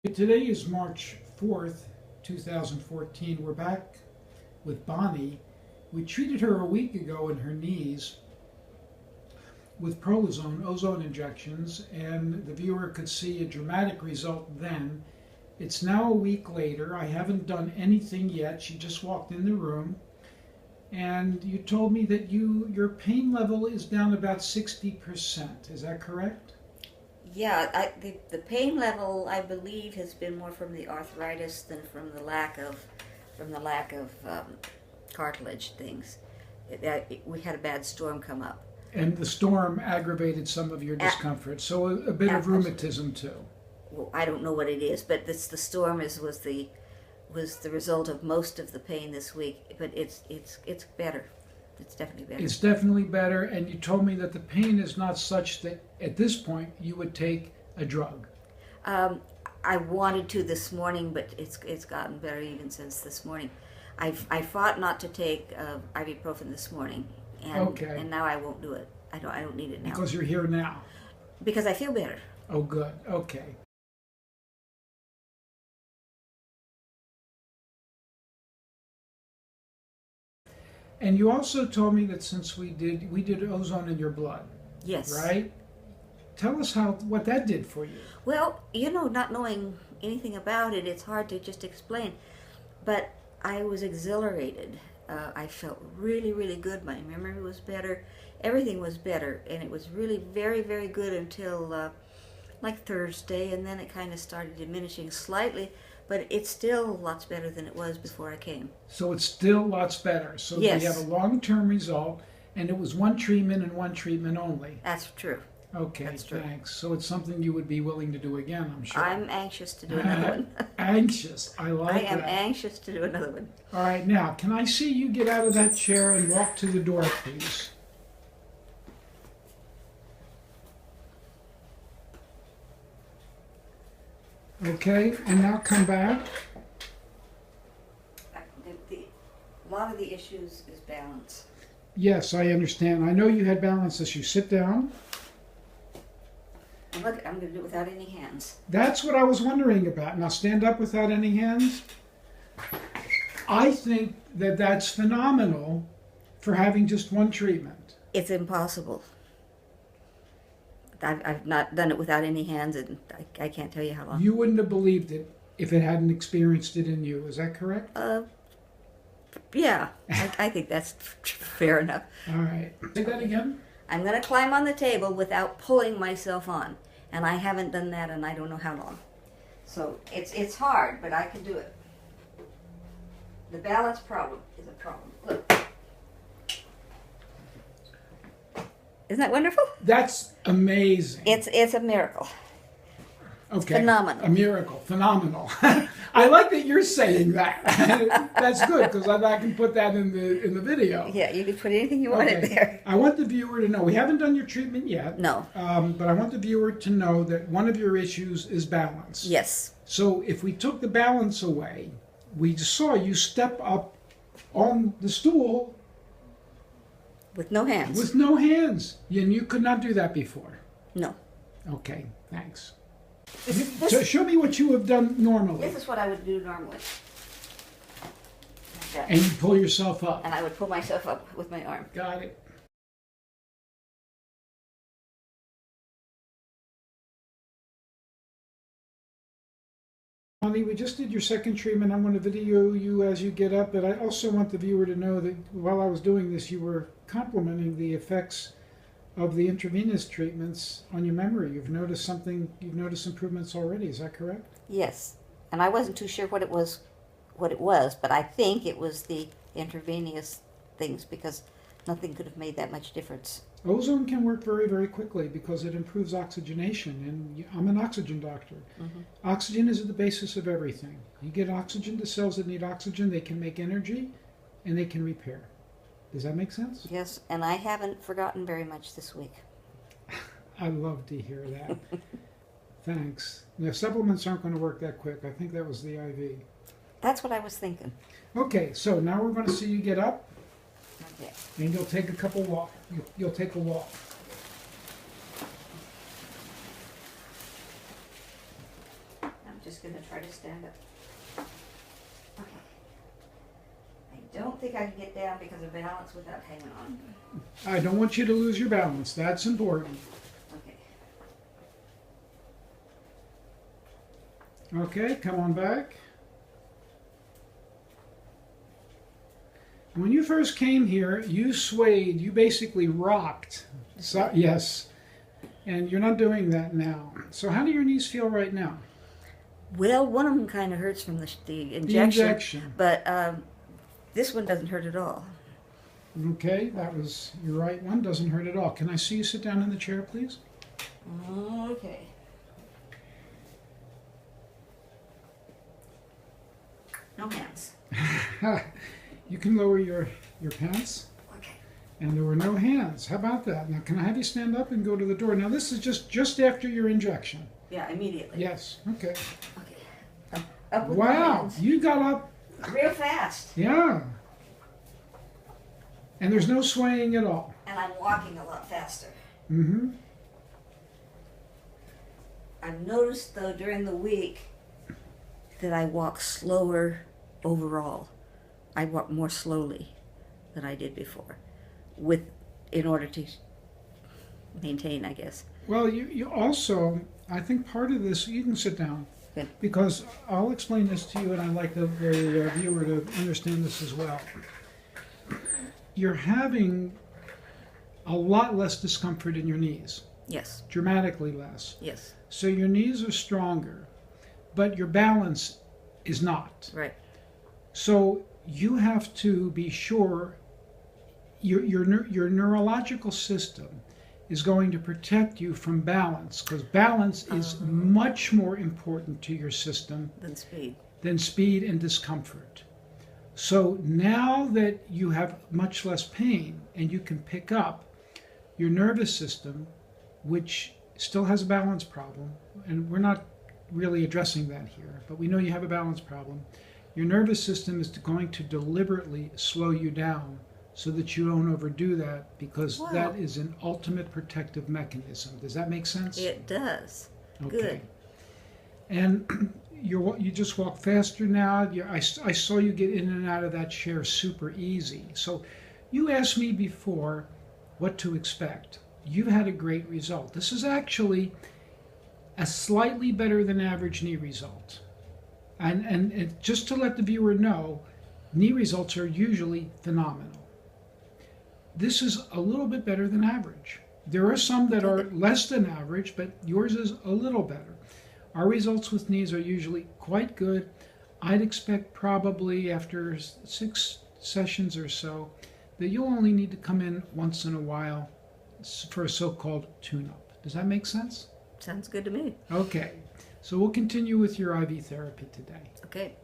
Today is March 4th, 2014. We're back with Bonnie. We treated her a week ago in her knees with prolozone, ozone injections, and the viewer could see a dramatic result then. It's now a week later. I haven't done anything yet. She just walked in the room, and you told me that your pain level is down about 60%. Is that correct? Yeah, the pain level I believe has been more from the arthritis than from the lack of cartilage things. We had a bad storm come up. And the storm aggravated some of your discomfort, so a bit of rheumatism too. Well, I don't know what it is, but the storm was the result of most of the pain this week. But it's better. It's definitely better. It's definitely better, and you told me that the pain is not such that at this point you would take a drug. I wanted to this morning, but it's gotten better even since this morning. I fought not to take ibuprofen this morning, and now I won't do it. I don't need it now. Because you're here now. Because I feel better. Oh, good. Okay. And you also told me that since we did ozone in your blood. Yes. Right? Tell us what that did for you. Well, not knowing anything about it, it's hard to just explain. But I was exhilarated. I felt really, really good. My memory was better. Everything was better. And it was really very, very good until like Thursday. And then it kind of started diminishing slightly. But it's still lots better than it was before I came. So it's still lots better. So yes. We have a long-term result. And it was one treatment and one treatment only. That's true. Okay, That's true. Thanks. So it's something you would be willing to do again, I'm sure. I'm anxious to do another one. Anxious. I like that. I am anxious to do another one. All right, now, can I see you get out of that chair and walk to the door, please? Okay, and now come back. A lot of the issues is balance. Yes, I understand. I know you had balance issues. Sit down. And look, I'm going to do it without any hands. That's what I was wondering about. Now stand up without any hands. I think that that's phenomenal for having just one treatment. It's impossible. I've not done it without any hands, and I can't tell you how long. You wouldn't have believed it if it hadn't experienced it in you. Is that correct? Yeah, I think that's fair enough. All right. Say that again. I'm going to climb on the table without pulling myself on, and I haven't done that in I don't know how long. So it's hard, but I can do it. The balance problem is a problem. Look. Isn't that wonderful? That's amazing. It's a miracle. Okay. Phenomenal. A miracle. Phenomenal. I like that you're saying that. That's good because I can put that in the video. Yeah, you can put anything you want in there. I want the viewer to know, we haven't done your treatment yet. No. But I want the viewer to know that one of your issues is balance. Yes. So if we took the balance away, we just saw you step up on the stool. With no hands. With no hands. And you could not do that before. No. Okay, thanks. So show me what you have done normally. This is what I would do normally. Like and you pull yourself up. And I would pull myself up with my arm. Got it. Bonnie, we just did your second treatment. I'm going to video you as you get up, but I also want the viewer to know that while I was doing this, you were complimenting the effects of the intravenous treatments on your memory. You've noticed improvements already. Is that correct? Yes. And I wasn't too sure what it was, but I think it was the intravenous things because nothing could have made that much difference. Ozone can work very, very quickly because it improves oxygenation, and I'm an oxygen doctor. Mm-hmm. Oxygen is at the basis of everything. You get oxygen to cells that need oxygen, they can make energy, and they can repair. Does that make sense? Yes, and I haven't forgotten very much this week. I love to hear that. Thanks. Now, supplements aren't going to work that quick. I think that was the IV. That's what I was thinking. Okay, so now we're going to see you get up. Okay. And you'll take a couple walk. You'll take a walk. I'm just just going to try to stand up. Okay. I don't think I can get down because of balance without hanging on. I don't want you to lose your balance. That's important. Okay. Okay, come on back. When you first came here, you swayed. You basically rocked. So, yes. And you're not doing that now. So how do your knees feel right now? Well, one of them kind of hurts from the injection. The injection. But this one doesn't hurt at all. Okay, that was your right one. Doesn't hurt at all. Can I see you sit down in the chair, please? Okay. No hands. You can lower your pants. Okay. And there were no hands. How about that? Now, can I have you stand up and go to the door? Now, this is just after your injection. Yeah, immediately. Yes. Okay. Okay. Up with my Wow, hands. you got up. Real fast. Yeah. And there's no swaying at all. And I'm walking a lot faster. Mm-hmm. I've noticed, though, during the week that I walk slower overall. I walk more slowly than I did before, in order to maintain, I guess. Well, you also, I think part of this, you can sit down. Good. Because I'll explain this to you, and I'd like the viewer to understand this as well. You're having a lot less discomfort in your knees. Yes. Dramatically less. Yes. So your knees are stronger, but your balance is not. Right. So you have to be sure your neurological system is going to protect you from balance, because balance is much more important to your system than speed and discomfort. So now that you have much less pain and you can pick up, your nervous system, which still has a balance problem, and we're not really addressing that here, but we know you have a balance problem, your nervous system is going to deliberately slow you down so that you don't overdo that, because that is an ultimate protective mechanism. Does that make sense? It does. Okay. Good. And you just walk faster now. I saw you get in and out of that chair super easy. So you asked me before what to expect. You've had a great result. This is actually a slightly better than average knee result. And just to let the viewer know, knee results are usually phenomenal. This is a little bit better than average. There are some that are less than average, but yours is a little better. Our results with knees are usually quite good. I'd expect probably after 6 sessions or so that you'll only need to come in once in a while for a so-called tune-up. Does that make sense? Sounds good to me. Okay. So we'll continue with your IV therapy today. Okay.